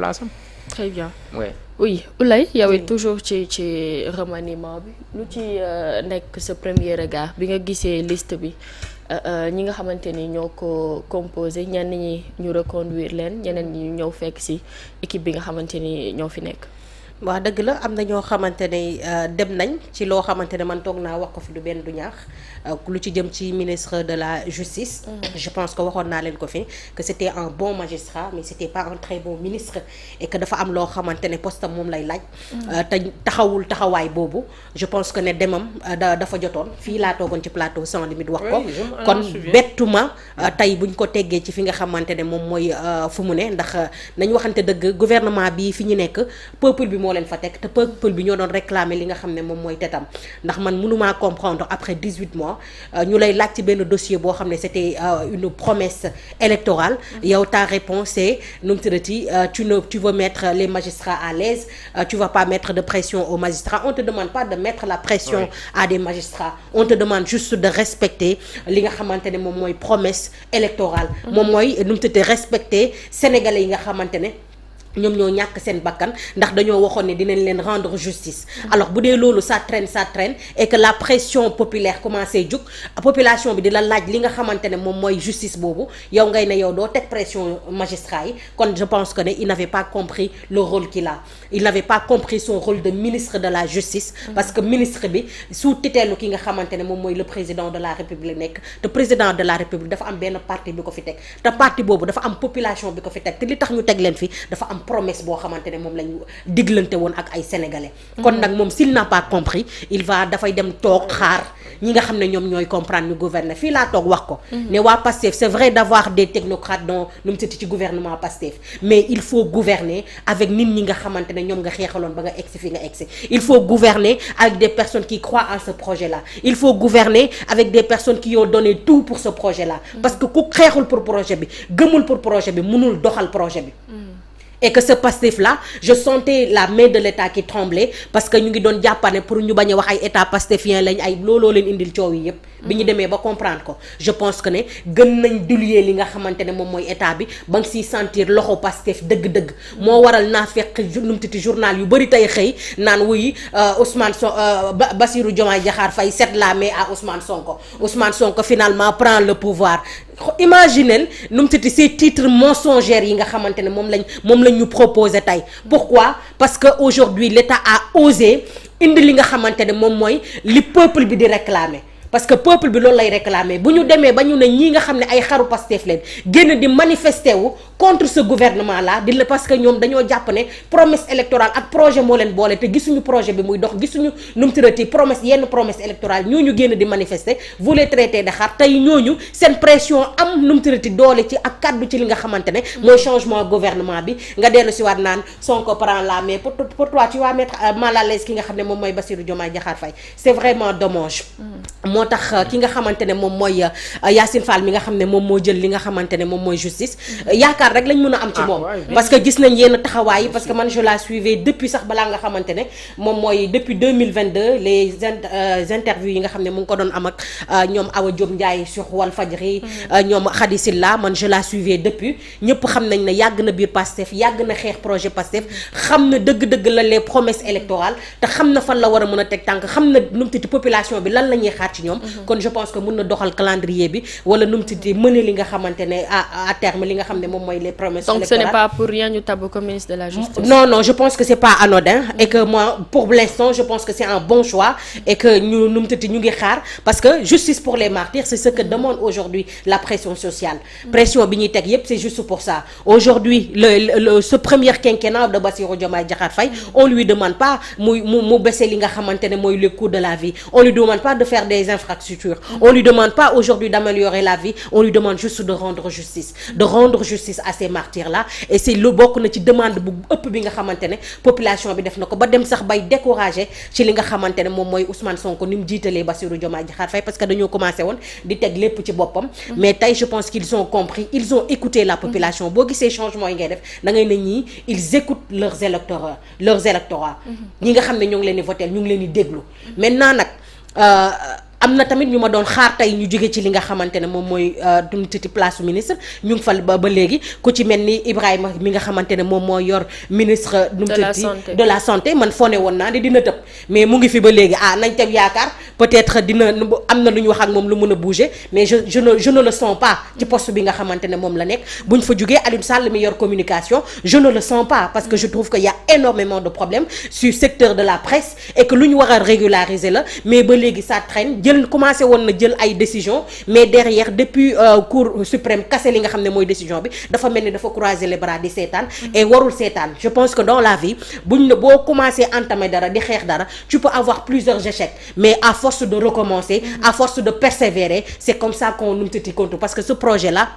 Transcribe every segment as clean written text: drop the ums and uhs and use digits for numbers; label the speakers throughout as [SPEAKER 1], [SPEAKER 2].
[SPEAKER 1] place am.
[SPEAKER 2] très bien.
[SPEAKER 1] Ouais.
[SPEAKER 2] oui Oulaye yow it toujours ci remaniement bi lu ci nekk sa premier regard bi nga gisee liste bi ñi nga xamante ni ñoo ko composé ñenn ñi ñu reconduire leen ñeneen ñi ñu ñëw fekk ci équipe bi nga xamante ni ñoo fi nekk.
[SPEAKER 3] waaw dëgg la am na ñoo xamante ne dem nañ ci loo xamante ne man toog naa wax ko fi du benn du ñaax lu ci jëm ci ministre de la justice. Je pense que waxoon naa leen ko fi que c'était un bon magistrat mais c'était pas un très bon ministre et que dafa am loo xamante ne poste moom lay laaj. te taxawul taxawaay boobu je pense que ne demam dafa jotoon fii laa toogoon ci plateau sans limite wax ko. kon bettuma tey buñ ko teggee ci fi nga xamante ne moom mooy fu mu ne ndax nañ waxante dëgg gouvernement bi fi ñu nekk peuple bi moo leen fa teg te peuple bi ñoo doon réclamer li nga xam ne moom mooy tetam ndax man mënumaa comprendre après 18 mois ñu lay laaj ci benn dossier boo xam ne c'était une promesse électorale yow ta réponse c'est nu mu tuddati tu veux mettre les magistrats à l'aise tu vas pas mettre de pression aux magistrats on te demande pas de mettre la pression à des magistrats on te demande juste de respecter li nga xamante ne moom mooy promesse électorale moom mooy nu mu tuddati respecter sénégalais yi nga xamante ne ñoom ñoo ñàkk seen bakkan ndax dañoo waxoon ne dinañ leen rendre justice alors bu dee loolu ça traîne et que la pression populaire commencé jug population bi di la laaj li nga xamante ne moom mooy justice boobu yow ngay ne yow doo teg pression magistrat yi kon je pense que ne il n'avait pas compris le rôle qu'il a il n'avait pas compris son rôle de ministre de la justice parce que ministre bi sous tutelle ki nga xamante ne moom mooy le président de la république nekk te président de la république dafa am benn parti bi ko fi teg te parti boobu dafa am population bi ko fi teg te li tax ñu teg leen fi dafa am promesse boo xamante ne moom lañu diglante woon ak ay sénégalais kon nag moom s'il n'a pas compris il va dafay dem toog xaar ñi nga xam ne ñoom ñooy comprendre ñu gouverner fii laa toog wax ko ne waa Pastef c'est vrai d'avoir des technocrates dont nu mu tëdd ci gouvernement Pastef mais il faut gouverner avec nit ñi nga xamante ne ñoom nga xeexaloon ba nga egsi fi nga egsi il faut gouverner avec des personnes qui croient en ce projet-là il faut gouverner avec des personnes qui ont donné tout pour ce projet-là parce que ku xeexul pour projet bi gëmul pour projet bi mënul doxal projet bi et que ce Pastef-là je sentais la main de l'État qui tremblait parce que ñu ngi doon jàppane pour ñu bañ a wax ay état pastefien lañ ay looloo leen indil coow yi yépp bi ñu demee ba comprendre ko je pense que ne gën nañ diluer li nga xamante ne moom mooy état bi ba nga siy sentir loxo Pastef dëgg-dëgg moo waral naa fekk nu mu titi journal yu bëri tey xëy naan wuy Bassirou Diomaye Diakhar Faye cède la main à Ousmane Sonko finalement prend le pouvoir imaginez nu mu titi ces titres mensongers yi nga xamante ne moom lañ ñu proposé tey pourquoi parce que aujourd'hui l'État a osé indi li nga xamante ne moom mooy li peuple bi di réclamer parce que peuple bi loolu lay réclamer bu ñu demee ba ñu ne ñii nga xam ne ay xaru Pastef leen génn di manifester wu contre ce gouvernement là di la parce que ñoom dañoo jàpp ne promesse électorale ak projet moo leen boole te gisuñu projet bi muy dox gisuñu nu mu tërati yenn promesse électorale ñooñu génn di manifester vous les traitez de xar tey ñooñu seen pression am nu mu tërati doole ci ak kaddu ci li nga xamante ne mooy changement gouvernement bi nga dellu si waat naan Sonko prend la main pour toi tu vas mettre mal à l'aise ki nga xam ne moom mooy Bassirou Diomaye Diakhar Faye c'est vraiment dommage moo tax ki nga xamante ne moom mooy Yacine Fall mi nga xam ne moom moo jël li nga xamante ne moom mooy justice yaakaar rek lañ mën a am ci moom parce que gis nañ yenn taxawaay yi parce que man je la suivais depuis sax balaa nga xamante ne moom mooy depuis 2022 les interviews yi nga xam ne mu ngi ko doon am ak ñoom Awa Diop Ndiaye sur Walfadjri ñoom Khady Silla man je la suivais depuis ñëpp xam nañ ne yàgg na biir Pastef yàgg na xeex projet Pastef xam na dëgg-dëgg la les promesses électorales te xam na fan la war a mën a teg tànk xam na nu mu titi population bi lan la ñuy xaar ci ñoom kon je pense que mun na doxal calendrier bi wala nu mu titi mëne li nga xamante ne à terme li nga xam ne moom mooy les promesses électorales.
[SPEAKER 2] Donc ce n'est pas pour rien ñu tabb comme ministre de la justice.
[SPEAKER 3] Non je pense que c'est pas anodin et que moi pour l'instant je pense que c'est un bon choix et que ñu nu mu titi ñu ngi xaar parce que justice pour les martyrs c'est ce que demande aujourd'hui la pression sociale pression bi ñuy teg yépp c'est juste pour ça aujourd'hui ce premier quinquennat de Bassirou Diomaye Diakhar Faye on lui demande pas mu baisser li nga xamante ne mooy le coût de la vie on lui demande pas de faire des infrastructures on lui demande pas aujourd'hui d'améliorer la vie on lui demande juste de rendre justice à ces martyrs là et c'est lu bokk na ci demande bu ëpp bi nga xamante ne population bi def na ko ba dem sax bay décourager ci li nga xamante ne moom mooy Ousmane Sonko ni mu jiitalee Bassirou Diomaye Diakhar Faye parce que dañoo commencé woon di teg lépp ci boppam mais tey je pense qu'ils ont compris ils ont écouté la population boo gisee changement yi ngay def da ngay ne ñii ils écoutent leurs électeurs ñi nga xam ne ñoo ngi leen di voter ñu ngi leen di déglu maintenant nag am na tamit ñu ma doon xaar tey ñu jóge ci li nga xamante ne moom mooy dum titi place ministre ñu ngi fa ba léegi ku ci mel ni Ibrahima mi nga xamante ne moom mooy yor ministre dum titi de la santé man fone woon naa ne dina tëb mais mu ngi fi ba léegi nañ tam yaakaar peut-être dina am na lu ñu wax ak moom lu mën a bouger mais je ne le sens pas ci poste bi nga xamante ne moom la nekk buñ fa jógee Aliou Sall mi yor communication je ne le sens pas parce que je trouve que y a énormément de problèmes sur secteur de la presse et que lu ñu war a régulariser la mais ba léegi ça traîne commencé woon na jël ay décisions mais derrière depuis cour suprême kase li nga xam ne mooy décision bi dafa mel ni dafa croiser les bras di seetaan et warul seetaan je pense que dans la vie boo commencé entamer dara di xeex dara tu peux avoir plusieurs échecs mais à force de recommencer à force de persévérer c'est comme ça qu'on numtati compte parce que ce projet là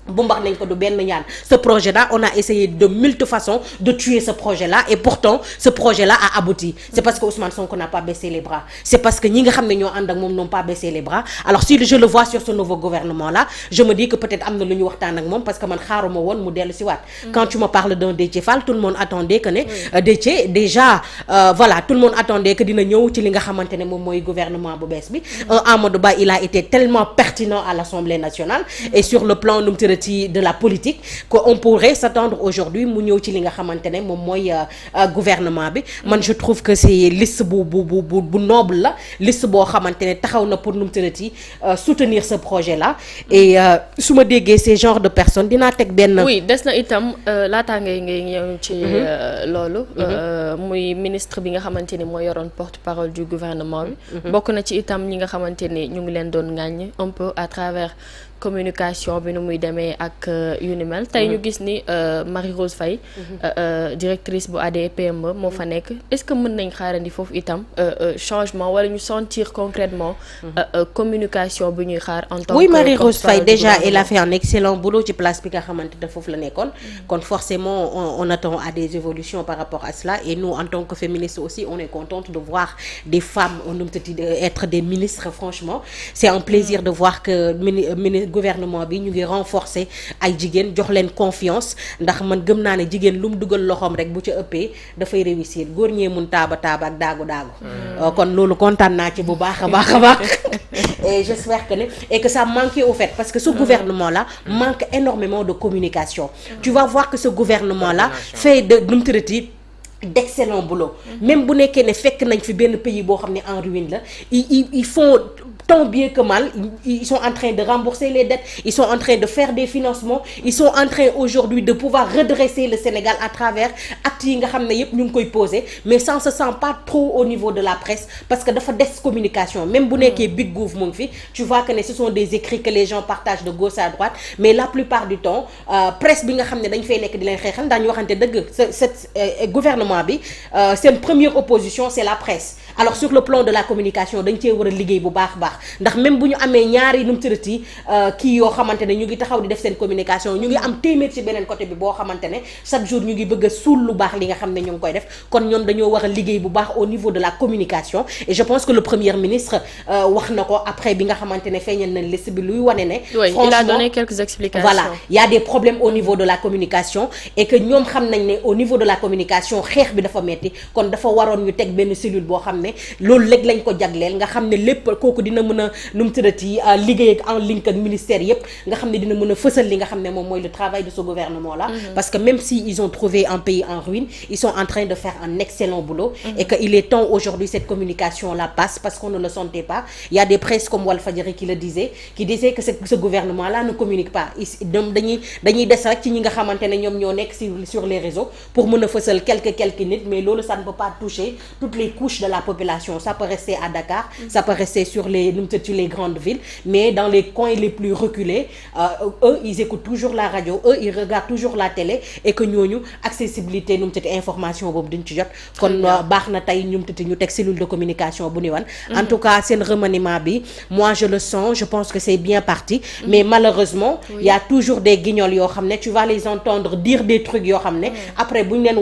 [SPEAKER 3] bu mbax nañ ko du benn ñaan ce projet là on a essayé de multiples façons de tuer ce projet là et pourtant ce projet là a abouti c'est parce que Ousmane Sonko n'a pas baissé les bras c'est parce que ñi nga xam ne ñoo ànd ak moom n'ont pas baissé les bras alors si je le vois sur ce nouveau gouvernement là je me dis que peut-être am na lu ñu waxtaan ak moom parce que man xaaruma woon mu dellu si waat quand tu me parles d'un Déthié Fall tout le monde attendait que ne Déthié déjà voilà tout le monde attendait que dina ñëw ci li nga xamante ne moom mooy gouvernement bu bees bi Amadou Ba il a été tellement pertinent à l'Assemblée nationale et sur le plan de la politique qu'on pourrait s'attendre aujourd'hui mu ñëw ci li nga xamante ne moom mooy gouvernement bi man je trouve que c'est liste bu noble la liste boo xamante ne taxaw na pour nu mu tërati soutenir ce projet là et su ma déggee ces genres de personnes dinaa teg benn
[SPEAKER 2] oui des na itam laataa ngay ñëw ci loolu muy ministre bi nga xamante ni moo yoroon porte-parole du gouvernement bi bokk na ci itam ñi nga xamante ni ñu ngi leen doon ŋàññ un peu à travers communication bi nu muy demee ak yu ni mel tey ñu gis ni Marie-Rose Faye directrice bu ADPME moo fa nekk est-ce que mën nañ xaarandi foofu itam changement wala ñu sentir concrètement communication bi ñuy xaar en tant que
[SPEAKER 3] oui Marie-Rose Faye déjà elle a fait un excellent boulot ci place bi nga xamante ne foofu la nekkoon kon forcément on attend à des évolutions par rapport à cela et nous en tant que féministes aussi on est contente de voir des femmes être des ministres franchement c'est un plaisir de voir que gouvernement bi ñu ngi renforcer ay jigéen jox leen confiance ndax man gëm naa ne jigéen lu mu dugal loxoom rek bu ca ëppee dafay réussir góor ñee mun taaba ak daagu kon loolu kontaan naa ci bu baax a baax et j'espère que et que ça manquait au fait parce que ce gouvernement là manque énormément de communication tu vas voir que ce gouvernement là fait de nu mu tërati d'excellent boulot même bu nekkee ne fekk nañ fi benn pays boo xam ne en ruine la ils font tant bien que mal ils sont en train de rembourser les dettes ils sont en train de faire des financements ils sont en train aujourd'hui de pouvoir redresser le Sénégal à travers actes yi nga xam ne yépp ñu ngi koy poser mais ça ne se sent pas trop au niveau de la presse parce que dafa des communication même bu nekkee big gouv mu ngi fi tu vois que ne ce sont des écrits que les gens partagent de gauche à droite mais la plupart du temps presse bi nga xam ne dañ fay nekk di leen xeexal daañu waxante dëgg gouvernement bi seen première opposition c'est la presse alors sur le plan de la communication dañ cee war a liggéey bu baax ndax même bu ñu amee ñaari nu mu tërati kii yoo xamante ne ñu ngi taxaw di def seen communication ñu ngi am téeméer ci beneen côté bi boo xamante ne chaque jour ñu ngi bëgg a suul lu baax li nga xam ne ñu ngi koy def kon ñoom dañoo war a liggéey bu baax au niveau de la communication et je pense que le premier ministre wax na ko après bi nga xamante ne feeñal na liste bi luy wane ne franchement
[SPEAKER 2] il a donné quelques explications
[SPEAKER 3] voilà il y a des problèmes au niveau de la communication et que ñoom xam nañ ne au niveau de la communication xeex bi dafa metti kon dafa waroon ñu teg benn cellule boo xam ne loolu léegi lañ ko jagleel nga xam ne lépp kooku dina mën a nu mu tërati liggéey ak en link ak ministère yépp nga xam ne dina mën a fësal li nga xam ne moom mooy le travail de ce gouvernement là parce que même si ils ont trouvé un pays en ruine ils sont en train de faire un excellent boulot et que il est temps aujourd'hui cette communication là passe parce qu'on ne le sentait pas il y a des presses comme Walfadjri qui disait que ce gouvernement là ne communique pas ñoom dañuy des rek ci ñi nga xamante ne ñoom ñoo nekk sur les réseaux pour mën a fësal quelques nit mais loolu ça ne peut pas toucher toutes les couches de la population ça peut rester à Dakar ça peut rester sur les grandes villes mais dans les coins les plus reculés eux ils écoutent toujours la radio eux ils regardent toujours la télé et que ñooñu accessibilité nu mu tëdd information boobu duñ ci jot kon baax na tey ñu teg cellule de communication bu ni wan en tout cas seen remaniement bi moi je le sens je pense que c'est bien parti mais malheureusement il y a toujours des guignols yoo xam ne tu vas les entendre dire des trucs yoo xam ne après buñ leen